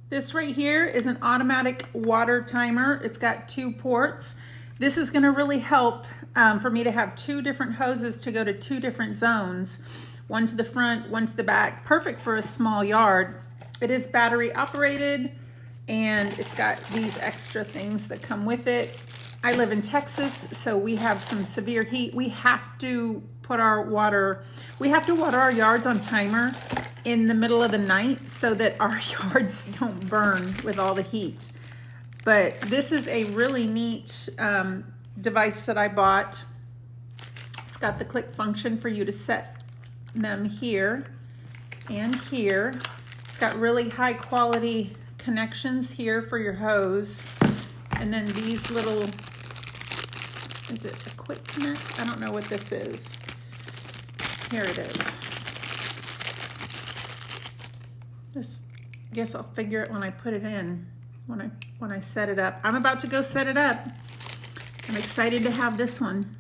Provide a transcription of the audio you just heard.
This right here is an automatic water timer. It's got 2 ports. This is gonna really help for me to have 2 different hoses to go to 2 different zones. One to the front, one to the back. Perfect for a small yard. It is battery operated and it's got these extra things that come with it. I live in Texas, so we have some severe heat. We have to put our water, we have to water our yards on timer in the middle of the night so that our yards don't burn with all the heat. But this is a really neat device that I bought. It's got the click function for you to set them here and here. It's got really high quality connections here for your hose. And then these little, is it a quick connect? I don't know what this is. Here it is. This, I guess I'll figure it when I put it in, when I set it up. I'm about to go set it up. I'm excited to have this one.